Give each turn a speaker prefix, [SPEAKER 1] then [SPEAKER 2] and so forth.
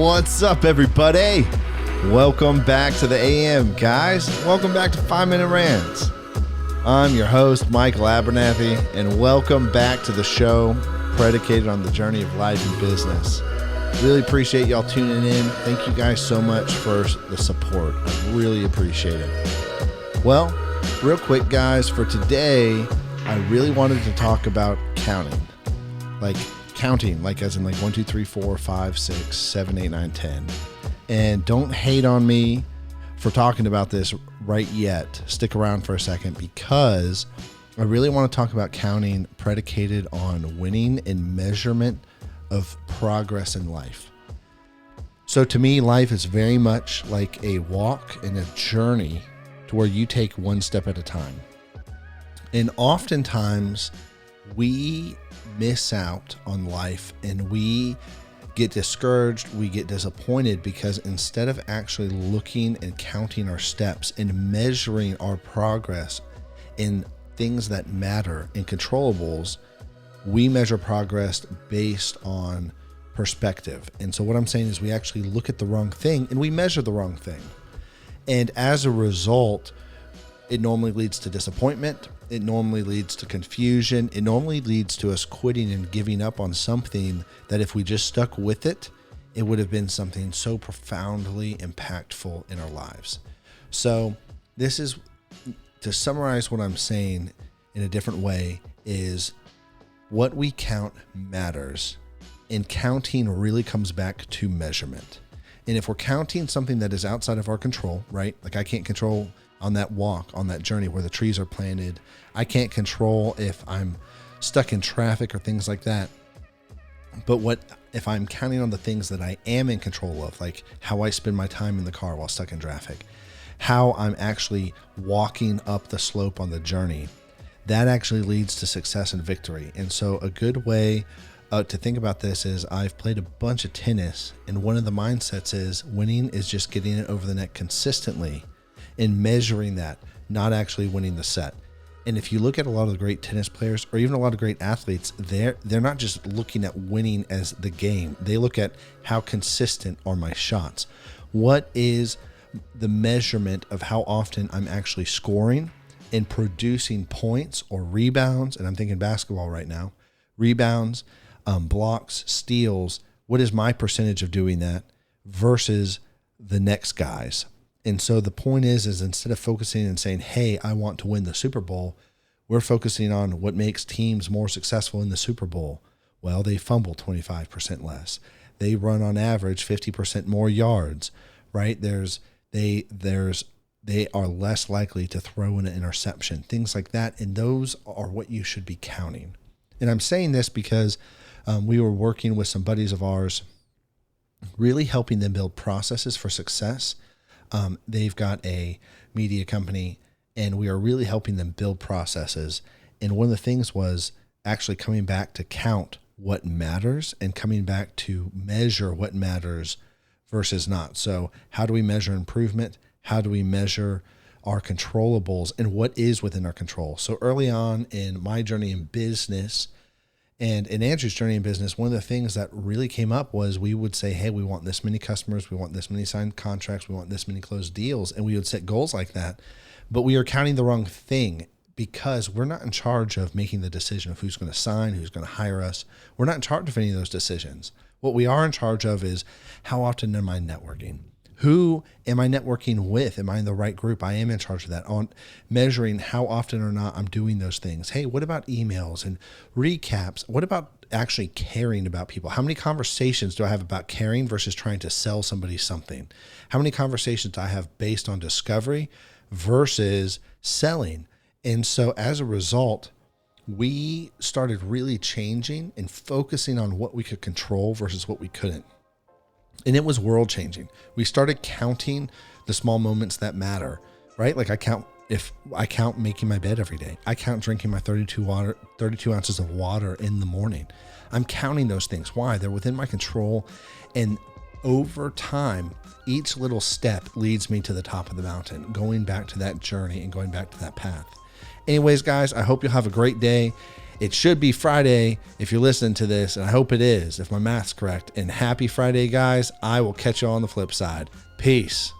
[SPEAKER 1] What's up, everybody? Welcome back to the AM, guys. Welcome back to 5 Minute Rants. I'm your host, Michael Abernathy, and welcome back to the show predicated on the journey of life and business. Really appreciate y'all tuning in. Thank you guys so much for the support. I really appreciate it. Well, real quick, guys, for today, I really wanted to talk about counting. Like counting, like as in like 1, 2, 3, 4, 5, 6, 7, 8, 9, 10. And don't hate on me for talking about this right yet. Stick around for a second because I really want to talk about counting predicated on winning and measurement of progress in life. So to me, life is very much like a walk and a journey to where you take one step at a time. And oftentimes we miss out on life and we get discouraged, we get disappointed because instead of actually looking and counting our steps and measuring our progress in things that matter in controllables, we measure progress based on perspective. And so what I'm saying is we actually look at the wrong thing and we measure the wrong thing. And as a result, it normally leads to disappointment. It normally leads to confusion. It normally leads to us quitting and giving up on something that if we just stuck with it, it would have been something so profoundly impactful in our lives. So this is, to summarize what I'm saying in a different way, is what we count matters. And counting really comes back to measurement. And if we're counting something that is outside of our control, right? Like I can't control on that walk, on that journey where the trees are planted. I can't control if I'm stuck in traffic or things like that. But what if I'm counting on the things that I am in control of, like how I spend my time in the car while stuck in traffic, how I'm actually walking up the slope on the journey, that actually leads to success and victory. And so a good way to think about this is I've played a bunch of tennis, and one of the mindsets is winning is just getting it over the net consistently and measuring that, not actually winning the set. And if you look at a lot of the great tennis players or even a lot of great athletes, they're not just looking at winning as the game. They look at how consistent are my shots. What is the measurement of how often I'm actually scoring and producing points or rebounds? And I'm thinking basketball right now. Rebounds, blocks, steals. What is my percentage of doing that versus the next guys? And so the point is instead of focusing and saying, hey, I want to win the Super Bowl, we're focusing on what makes teams more successful in the Super Bowl. Well, they fumble 25% less. They run on average 50% more yards, right? They are less likely to throw an interception, things like that. And those are what you should be counting. And I'm saying this because we were working with some buddies of ours, really helping them build processes for success. They've got a media company and we are really helping them build processes. And one of the things was actually coming back to count what matters and coming back to measure what matters versus not. So how do we measure improvement? How do we measure our controllables and what is within our control? So early on in my journey in business and in Andrew's journey in business, one of the things that really came up was we would say, hey, we want this many customers, we want this many signed contracts, we want this many closed deals, and we would set goals like that. But we are counting the wrong thing because we're not in charge of making the decision of who's going to sign, who's going to hire us. We're not in charge of any of those decisions. What we are in charge of is how often am I networking? Who am I networking with? Am I in the right group? I am in charge of that. On measuring how often or not I'm doing those things. Hey, what about emails and recaps? What about actually caring about people? How many conversations do I have about caring versus trying to sell somebody something? How many conversations do I have based on discovery versus selling? And so as a result, we started really changing and focusing on what we could control versus what we couldn't. And it was world changing. We started counting the small moments that matter, right? Like if I count making my bed every day, I count drinking my 32 ounces of water in the morning. I'm counting those things. Why? They're within my control. And over time, each little step leads me to the top of the mountain, going back to that journey and going back to that path. Anyways, guys, I hope you'll have a great day. It should be Friday if you're listening to this, and I hope it is, if my math's correct. And happy Friday, guys. I will catch you on the flip side. Peace.